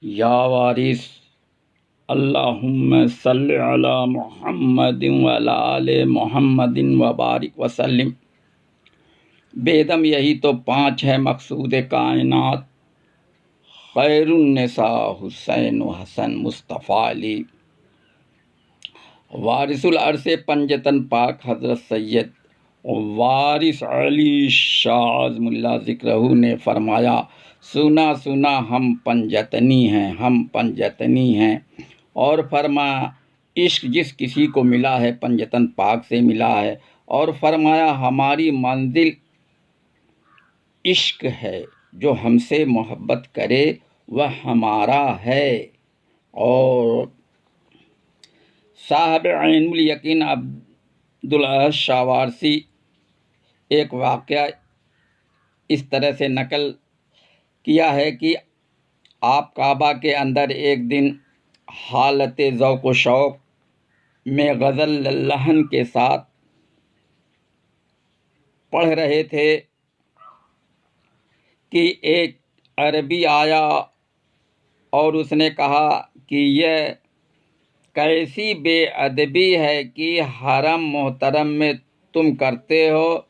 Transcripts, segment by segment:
या वारिस अल्लाहुम्मा सल्लि अला मुहम्मदिन व अला आले मुहम्मदिन व बारिक वसल्लिम। बेदम यही तो पाँच है मकसूद कायनात, खैरुन्निसा हुसैन व हसन मुस्तफ़ा अली। वारिसुल अर्श पंजतन पाक हज़रत सैयद वारिस अली शाह आज़मुल्लाह ज़िक्रहू ने फरमाया, सुना सुना हम पंजतनी हैं, हम पंजतनी हैं। और फरमाया, इश्क जिस किसी को मिला है पंजतन पाक से मिला है। और फरमाया, हमारी मंजिल इश्क है, जो हमसे मोहब्बत करे वह हमारा है। और साहब ऐनुल यकीन अब्दुल अहद शाह वारसी एक वाक़या इस तरह से नकल किया है कि आप काबा के अंदर एक दिन हालत ज़ौक़ व शौक़ में गज़ल लहन के साथ पढ़ रहे थे कि एक अरबी आया और उसने कहा कि यह कैसी बेअदबी है कि हरम मोहतरम में तुम करते हो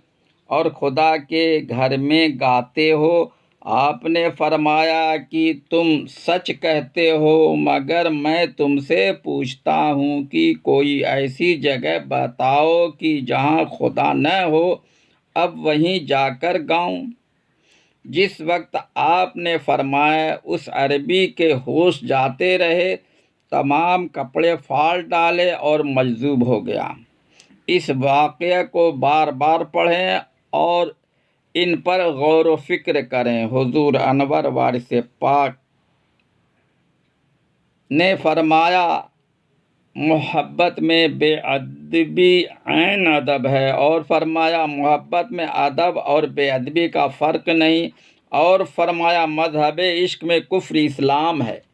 और खुदा के घर में गाते हो। आपने फरमाया कि तुम सच कहते हो, मगर मैं तुमसे पूछता हूँ कि कोई ऐसी जगह बताओ कि जहाँ खुदा न हो, अब वहीं जाकर गाऊं। जिस वक्त आपने फरमाया, उस अरबी के होश जाते रहे, तमाम कपड़े फाड़ डाले और मजज़ूब हो गया। इस वाक़ये को बार बार पढ़ें और इन पर गौर व फिक्र करें। हुज़ूर अनवर वारिस पाक ने फरमाया, मोहब्बत में बेअदबी ऐन अदब है। और फरमाया, मोहब्बत में अदब और बेअदबी का फ़र्क नहीं। और फरमाया, मज़हब इश्क में कुफ्र इस्लाम है।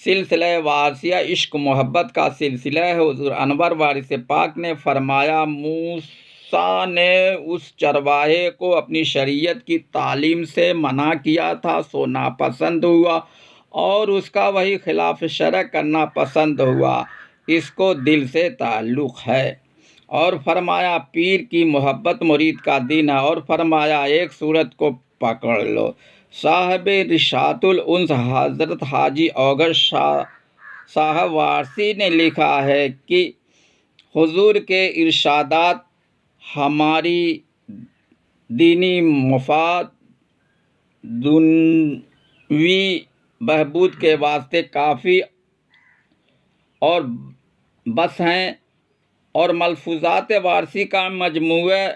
सिलसिला वारसिया इश्क मोहब्बत का सिलसिला है। हुज़ूर अनवर वारिस पाक ने फरमाया, मूसा ने उस चरवाहे को अपनी शरीयत की तालीम से मना किया था, सो नापसंद हुआ और उसका वही खिलाफ शरअ करना पसंद हुआ। इसको दिल से ताल्लुक़ है। और फरमाया, पीर की मोहब्बत मुरीद का दीन है। और फरमाया, एक सूरत को पकड़ लो। साहब रिशातुल उन्स हज़रत हाजी औगर शाह साहब वारसी ने लिखा है कि हुजूर के इरशादात हमारी दीनी मुफाद, दुनवी बहबूद के वास्ते काफ़ी और बस हैं। और मलफूज़ात वारसी का मजमूआ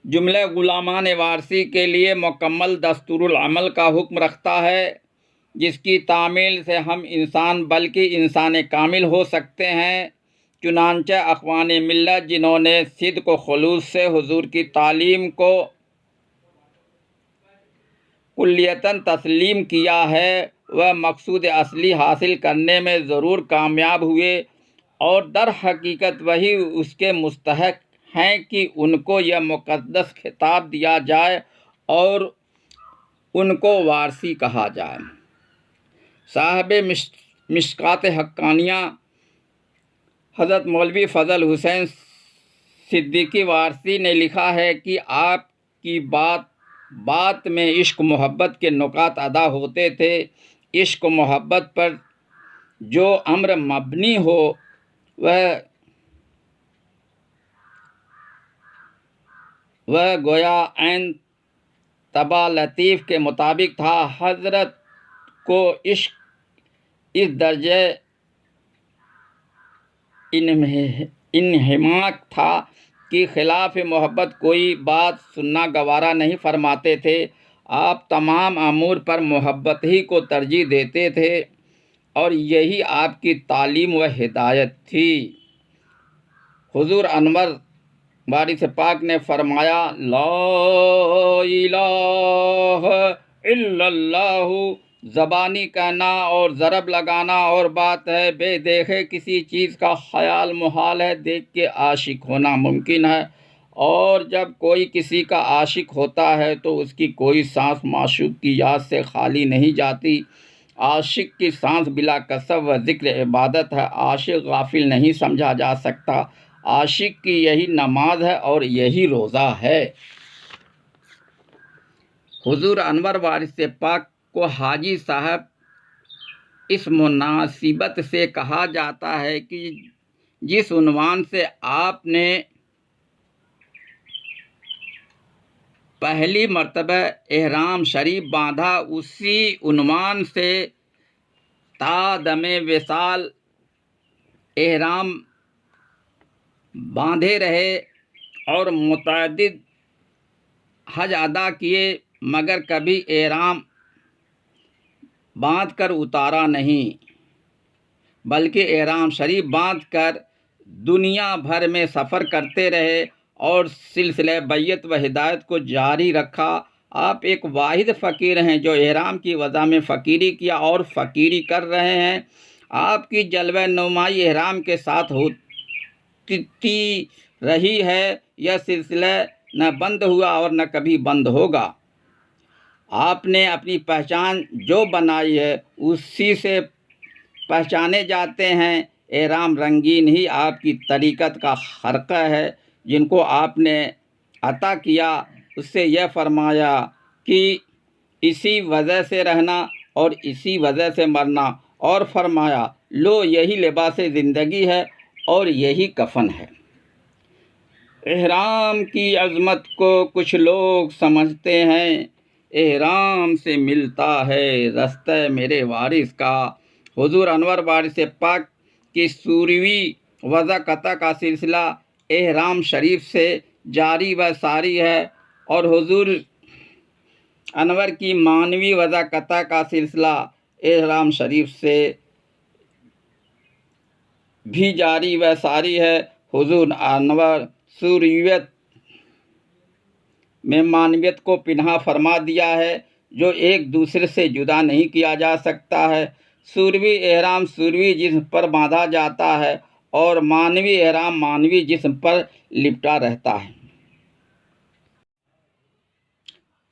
जुमले गुलामान वारसी के लिए मुकम्मल दस्तूरुल अमल का हुक्म रखता है, जिसकी तामील से हम इंसान बल्कि इंसान कामिल हो सकते हैं। चुनांचे अख़वाने मिल्लत जिन्होंने सिद्क़ व खुलूस से हुजूर की तालीम को कुल्लियतन तस्लीम किया है, वह मकसूद असली हासिल करने में ज़रूर कामयाब हुए। और दर हकीकत वही उसके मुस्तहक हैं कि उनको यह मुक़द्दस खिताब दिया जाए और उनको वारसी कहा जाए। साहब मिशकात हक्कानिया हज़रत मौलवी फ़ज़ल हुसैन सिद्दीकी वारसी ने लिखा है कि आपकी बात में इश्क मोहब्बत के नुकात अदा होते थे। इश्क मोहब्बत पर जो अम्र मबनी हो वह गोया ऐन तबा लतीफ़ के मुताबिक था। हज़रत को इश्क इस दर्जे इन्हिमाक था कि खिलाफ मोहब्बत कोई बात सुनना गवारा नहीं फरमाते थे। आप तमाम अमूर पर मोहब्बत ही को तरजीह देते थे और यही आपकी तालीम व हिदायत थी। हुजूर अनवर वारिस पाक ने फरमाया, ला इलाहा इल्लल्लाहु ज़बानी कहना और ज़रब लगाना और बात है, बेदेखे किसी चीज़ का ख्याल मुहाल है, देख के आशिक होना मुमकिन है। और जब कोई किसी का आशिक होता है तो उसकी कोई सांस माशूक की याद से खाली नहीं जाती। आशिक की सांस बिला कसब व ज़िक्र इबादत है। आशिक गाफिल नहीं समझा जा सकता। आशिक की यही नमाज है और यही रोज़ा है। हुजूर अनवर वारिस पाक को हाजी साहब इस मुनासिबत से कहा जाता है कि जिस उन्वान से आपने पहली मर्तबा एहराम शरीफ बांधा, उसी उन्वान से तादमे विसाल एहराम बांधे रहे और मुतअद्दिद हज अदा किए, मगर कभी एहराम बांध कर उतारा नहीं, बल्कि एहराम शरीफ बांध कर दुनिया भर में सफ़र करते रहे और सिलसिले बैयत व हिदायत को जारी रखा। आप एक वाहिद फ़कीर हैं जो एहराम की वजह में फ़कीरी किया और फ़कीरी कर रहे हैं। आपकी जलवा नुमाई एहराम के साथ होती रही है। यह सिलसिला न बंद हुआ और न कभी बंद होगा। आपने अपनी पहचान जो बनाई है उसी से पहचाने जाते हैं। एहराम रंगीन ही आपकी तरीक़त का खरक़ा है, जिनको आपने अता किया। उससे यह फरमाया कि इसी वजह से रहना और इसी वजह से मरना, और फरमाया लो यही लिबास ज़िंदगी है और यही कफन है। एहराम की अज़मत को कुछ लोग समझते हैं, एहराम से मिलता है रास्ता मेरे वारिस का। हुजूर अनवर वारिस पाक की सूरवी वज़ा कता का सिलसिला एहराम शरीफ से जारी व सारी है, और हुजूर अनवर की मानवी वज़ा कता का सिलसिला एहराम शरीफ से भी जारी व सारी है। हुजूर अनवर सूरवियत में मानवियत को पिन्हा फरमा दिया है, जो एक दूसरे से जुदा नहीं किया जा सकता है। सूरवी एहराम सूरवी जिस्म पर बांधा जाता है और मानवी एहराम मानवी जिस्म पर लिपटा रहता है।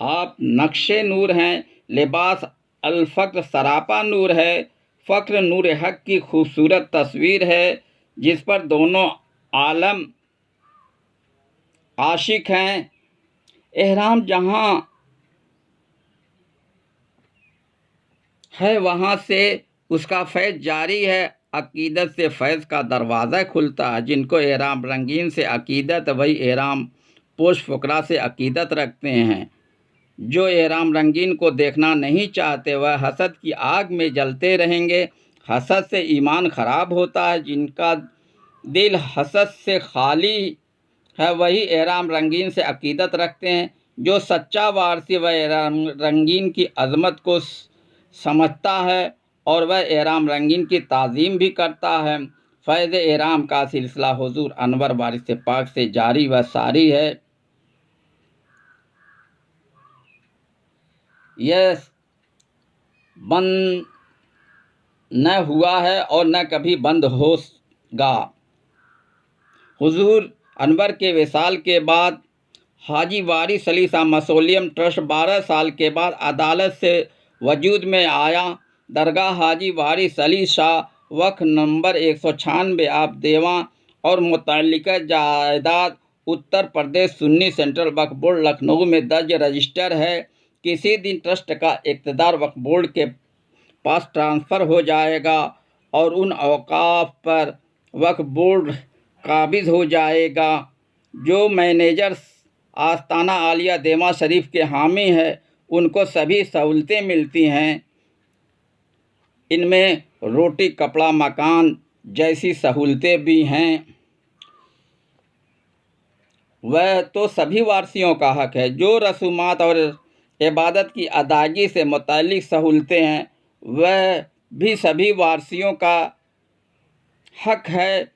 आप नक्शे नूर हैं, लिबास अल-फ़क्र सरापा नूर है। फ़क्र नूर हक़ की खूबसूरत तस्वीर है, जिस पर दोनों आलम आशिक हैं। एहराम जहाँ है वहाँ से उसका फैज़ जारी है। अक़ीदत से फैज़ का दरवाज़ा खुलता है। जिनको एहराम रंगीन से अक़ीदत, वही एहराम पोश फ़ुक़रा से अक़ीदत रखते हैं। जो एहराम रंगीन को देखना नहीं चाहते वह हसद की आग में जलते रहेंगे। हसद से ईमान ख़राब होता है। जिनका दिल हसद से खाली है वही एहराम रंगीन से अक़ीदत रखते हैं। जो सच्चा वारसी वह एहराम रंगीन की अज़मत को समझता है और वह एहराम रंगीन की ताज़ीम भी करता है। फ़ैज़ एहराम का सिलसिला हुजूर अनवर वारिस पाक से जारी व सारी है। यह बंद न हुआ है और न कभी बंद होगा। हुजूर अनवर के विसाल के बाद हाजी वारिस अली शाह मसोलियम ट्रस्ट 12 साल के बाद अदालत से वजूद में आया। दरगाह हाजी वारिस अली शाह वक्फ नंबर 196 आप देवां और मुतल्लिका जायदाद उत्तर प्रदेश सुन्नी सेंट्रल वक्फ बोर्ड लखनऊ में दर्ज रजिस्टर है। किसी दिन ट्रस्ट का इक़्तिदार वक्फ बोर्ड के पास ट्रांसफ़र हो जाएगा और उन औक़ाफ़ पर वक्फ बोर्ड काबिज़ हो जाएगा। जो मैनेजर आस्ताना आलिया देवा शरीफ के हामी है उनको सभी सहूलतें मिलती हैं। इनमें रोटी कपड़ा मकान जैसी सहूलतें भी हैं। वह तो सभी वारसियों का हक़ है। जो रसूमात और इबादत की अदायगी से मुतल्लिक़ सहूलतें हैं वह भी सभी वारसियों का हक़ है।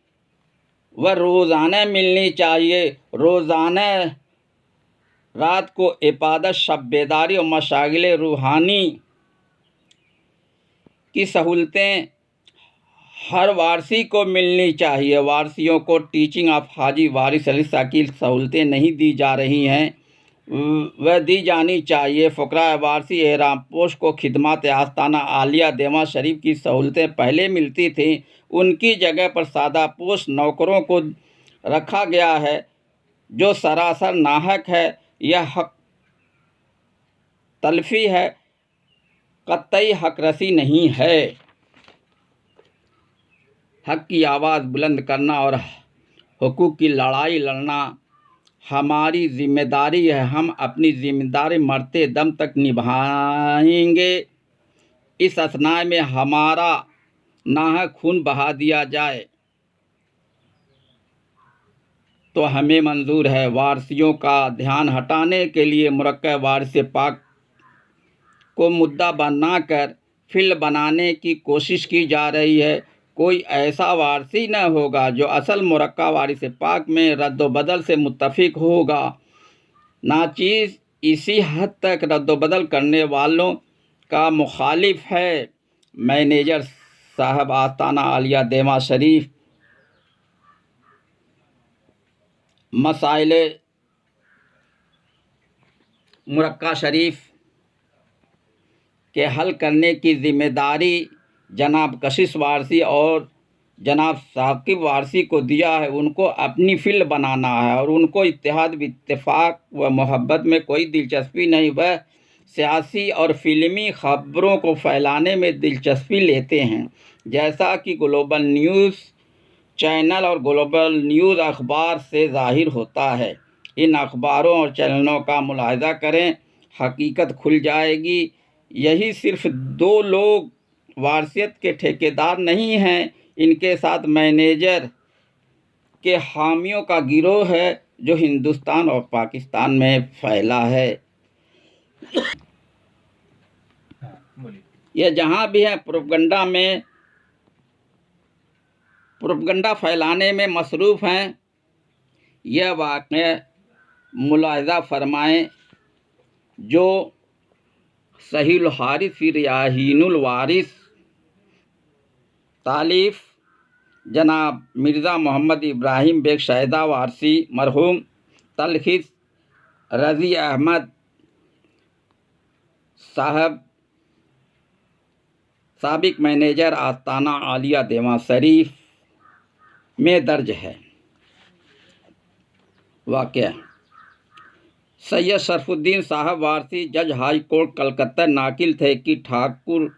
वह रोज़ाना मिलनी चाहिए। रोज़ाना रात को इबादत, शब बेदारी और मशागिल रूहानी की सहूलतें हर वारसी को मिलनी चाहिए। वारसियों को टीचिंग ऑफ हाजी वारिस अली शाह की सहूलतें नहीं दी जा रही हैं, वह दी जानी चाहिए। फ़ुक़रा वारसी एहराम पोश को खिदमत आस्ताना आलिया देवा शरीफ की सहूलतें पहले मिलती थीं, उनकी जगह पर सादा पोश नौकरों को रखा गया है, जो सरासर नाहक है। यह हक तलफी है, कतई हकरसी नहीं है। हक की आवाज़ बुलंद करना और हुकूक की लड़ाई लड़ना हमारी जिम्मेदारी है। हम अपनी जिम्मेदारी मरते दम तक निभाएंगे। इस असनाए में हमारा नाहक खून बहा दिया जाए तो हमें मंजूर है। वारसियों का ध्यान हटाने के लिए मुरक्कब वारिस पाक को मुद्दा बनाकर फिल्म बनाने की कोशिश की जा रही है। कोई ऐसा वारसी न होगा जो असल मुरक्कब वारिस पाक में रद्दोबदल से मुत्तफिक होगा। नाचीज़ इसी हद तक रद्दोबदल करने वालों का मुखालिफ है। मैनेजर साहब आस्ताना आलिया देवा शरीफ मसाइल मुरक्का शरीफ के हल करने की ज़िम्मेदारी जनाब कशिश वारसी और जनाब साकिब वारसी को दिया है। उनको अपनी फिल्म बनाना है और उनको इत्तेहाद इत्तेफाक व मोहब्बत में कोई दिलचस्पी नहीं। वह सियासी और फिल्मी खबरों को फैलाने में दिलचस्पी लेते हैं, जैसा कि ग्लोबल न्यूज़ चैनल और ग्लोबल न्यूज़ अखबार से ज़ाहिर होता है। इन अखबारों और चैनलों का मुलाहिज़ा करें, हकीकत खुल जाएगी। यही सिर्फ दो लोग वारसियत के ठेकेदार नहीं हैं, इनके साथ मैनेजर के हामियों का गिरोह है, जो हिंदुस्तान और पाकिस्तान में फैला है। यह जहाँ भी है प्रोपगंडा फैलाने में मसरूफ़ हैं। यह वाक़या मुलाहिज़ा फरमाएं जो सहील हारिस फ़ी रियाहीनुल वारिस, तालीफ़ जनाब मिर्ज़ा मोहम्मद इब्राहिम बेग शहदा वारसी मरहूम, तलखीस रज़ी अहमद साहब साबिक मैनेजर आस्ताना आलिया देवा शरीफ में दर्ज है। वाक़या सैयद शरफुद्दीन साहब वारसी जज हाई कोर्ट कलकत्ता नाकिल थे कि ठाकुर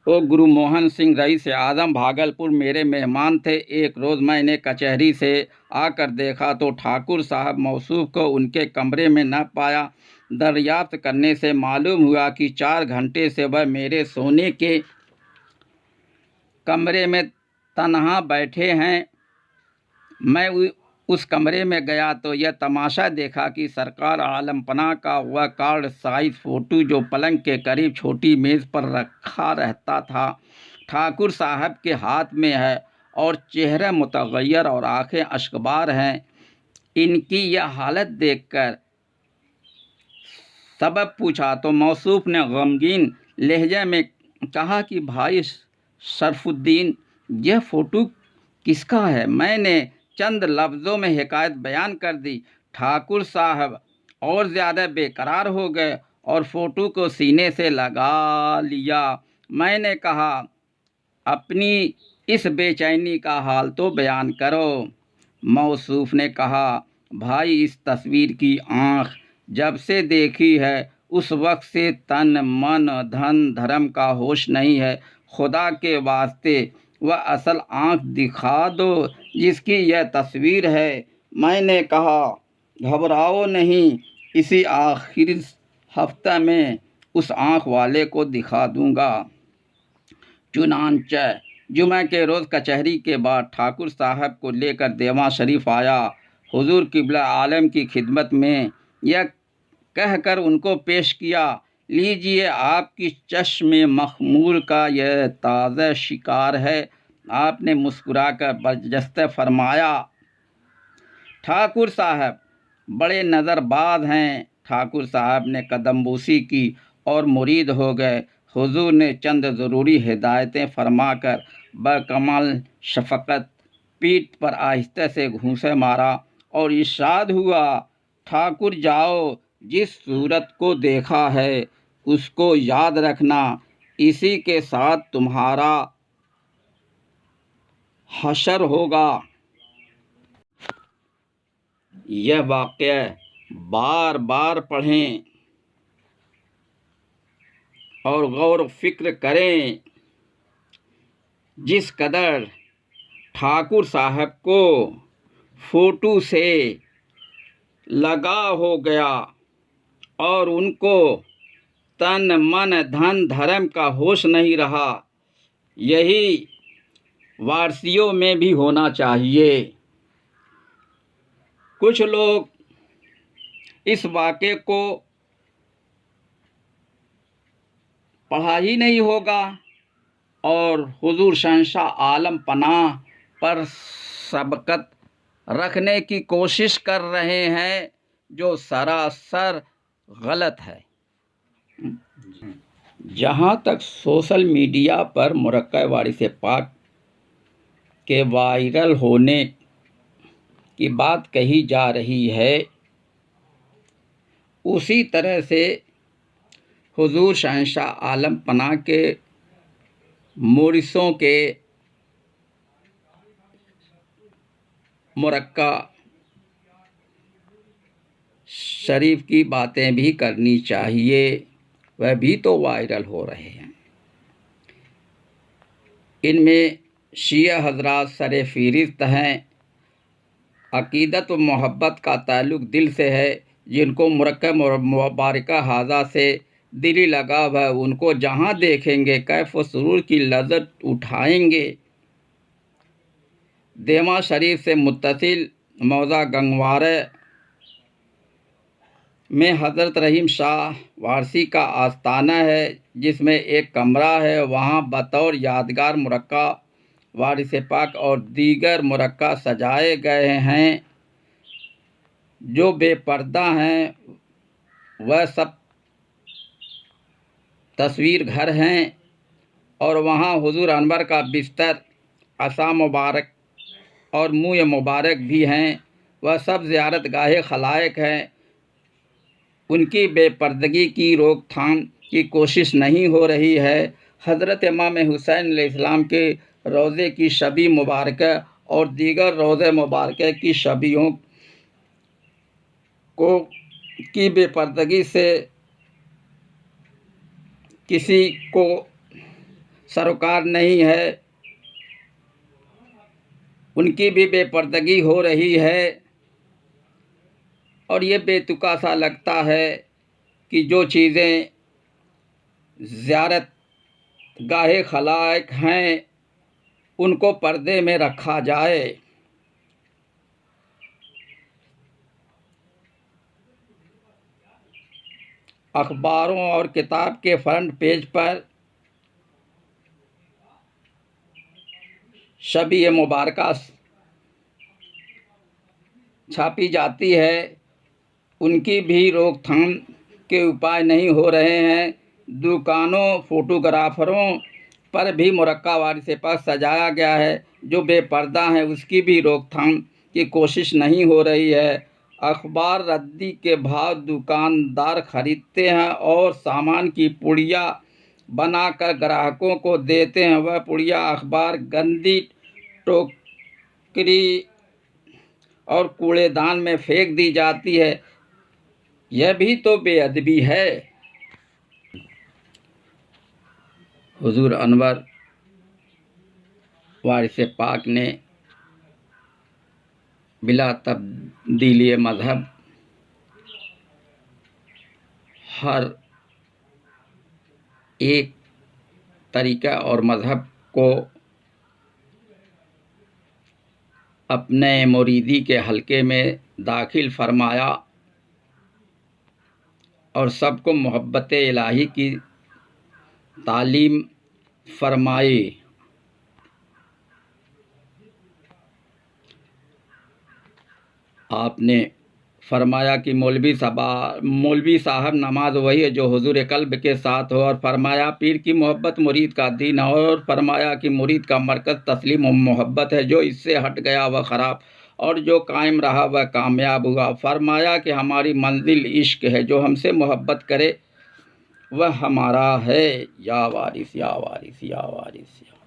ओ गुरु मोहन सिंह रईस आज़म भागलपुर मेरे मेहमान थे। एक रोज़ मैंने कचहरी से आकर देखा तो ठाकुर साहब मौसूफ को उनके कमरे में न पाया। दरियाफ्त करने से मालूम हुआ कि 4 घंटे से वह मेरे सोने के कमरे में तन्हा बैठे हैं। मैं उस कमरे में गया तो यह तमाशा देखा कि सरकार आलम पनाह का वह कार्ड साइज फ़ोटो जो पलंग के करीब छोटी मेज़ पर रखा रहता था, ठाकुर साहब के हाथ में है और चेहरा मुतगय्यर और आंखें अश्कबार हैं। इनकी यह हालत देखकर सबब पूछा तो मौसूफ ने गमगीन लहजे में कहा कि भाई शरफुद्दीन, यह फ़ोटो किसका है? मैंने चंद लफ्ज़ों में हिकायत बयान कर दी। ठाकुर साहब और ज़्यादा बेकरार हो गए और फ़ोटो को सीने से लगा लिया। मैंने कहा, अपनी इस बेचैनी का हाल तो बयान करो। मौसूफ ने कहा, भाई इस तस्वीर की आँख जब से देखी है उस वक्त से तन मन धन धर्म का होश नहीं है। खुदा के वास्ते वह असल आँख दिखा दो जिसकी यह तस्वीर है। मैंने कहा, घबराओ नहीं, इसी आखिरी हफ्ते में उस आँख वाले को दिखा दूंगा। चुनांचे जुमे के रोज़ कचहरी के बाद ठाकुर साहब को लेकर देवा शरीफ आया। हुजूर किबला आलम की खिदमत में यह कहकर उनको पेश किया, लीजिए आपकी चश्मे मखमूर का यह ताज़ा शिकार है। आपने मुस्कुराकर बरजस्ते फरमाया, ठाकुर साहब बड़े नज़रबाज हैं। ठाकुर साहब ने कदमबूसी की और मुरीद हो गए। हुजूर ने चंद ज़रूरी हिदायतें फरमाकर बकमाल शफ़क़त पीठ पर आहिस्ते से घूंसे मारा और इरशाद हुआ, ठाकुर जाओ, जिस सूरत को देखा है उसको याद रखना, इसी के साथ तुम्हारा हशर होगा। यह वाक़या बार बार पढ़ें और गौर फिक्र करें। जिस कदर ठाकुर साहब को फोटो से लगाव हो गया और उनको तन मन धन धर्म का होश नहीं रहा, यही वारसियों में भी होना चाहिए। कुछ लोग इस वाक़े को पढ़ा ही नहीं होगा और हुजूर शहंशाह आलम पनाह पर सबकत रखने की कोशिश कर रहे हैं, जो सरासर गलत है। जहाँ तक सोशल मीडिया पर मुरक्का वारिस पाक के वायरल होने की बात कही जा रही है, उसी तरह से हुजूर शहंशाह आलम पनाह के मोरिसों के मुरक्का शरीफ की बातें भी करनी चाहिए, वह भी तो वायरल हो रहे हैं। इनमें शिया हजरात सरे फ़हरिस्त हैं। अक़ीदत व मोहब्बत का ताल्लुक़ दिल से है। जिनको मुरक्का मुबारका हाजा से दिली लगाव है, उनको जहाँ देखेंगे कैफ व सुरूर की लज़्ज़त उठाएंगे। देमा शरीफ से मुत्तसिल मौज़ा गंगवारे में हज़रत रहीम शाह वारसी का आस्ताना है, जिसमें एक कमरा है। वहाँ बतौर यादगार मुरक्का वारिस पाक और दीगर मुरक्का सजाए गए हैं। जो बेपर्दा हैं वह सब तस्वीर घर हैं और वहाँ हुजूर अनवर का बिस्तर, असा मुबारक और मुँह मुबारक भी हैं। वह सब ज़ियारत गाहे खलायक हैं। उनकी बेपर्दगी की रोकथाम की कोशिश नहीं हो रही है। हज़रत इमाम हुसैन अलैहिस्सलाम के रोज़े की शबी मुबारक और दीगर रोज़े मुबारक की शबियों को की बेपर्दगी से किसी को सरोकार नहीं है। उनकी भी बेपर्दगी हो रही है और ये बेतुका सा लगता है कि जो चीज़ें ज़ियारत गाहे खलायक हैं उनको पर्दे में रखा जाए। अखबारों और किताब के फ्रंट पेज पर शबी मुबारका छापी जाती है, उनकी भी रोकथाम के उपाय नहीं हो रहे हैं। दुकानों, फोटोग्राफरों पर भी मुरक्का वारिस पाक सजाया गया है। जो बेपर्दा हैं उसकी भी रोकथाम की कोशिश नहीं हो रही है। अखबार रद्दी के भाव दुकानदार खरीदते हैं और सामान की पुड़िया बनाकर ग्राहकों को देते हैं। वह पुड़िया अखबार गंदी टोकरी और कूड़ेदान में फेंक दी जाती है। यह भी तो बेअदबी है। हुजूर अनवर वारिस पाक ने बिला तब्दीली मज़हब हर एक तरीक़ा और मज़हब को अपने मुरीदी के हलके में दाखिल फरमाया और सबको मोहब्बत इलाही की तालीम फरमाई। आपने फरमाया कि मौलवी साहब नमाज वही है जो हुजूर कल्ब के साथ हो। और फरमाया पीर की मोहब्बत मुरीद का दीन है। और फरमाया कि मुरीद का मरकज़ तस्लीम और मोहब्बत है, जो इससे हट गया वह ख़राब और जो कायम रहा वह कामयाब हुआ। फरमाया कि हमारी मंजिल इश्क है, जो हमसे मोहब्बत करे वह हमारा है। या वारिस या वारिस या वारिस या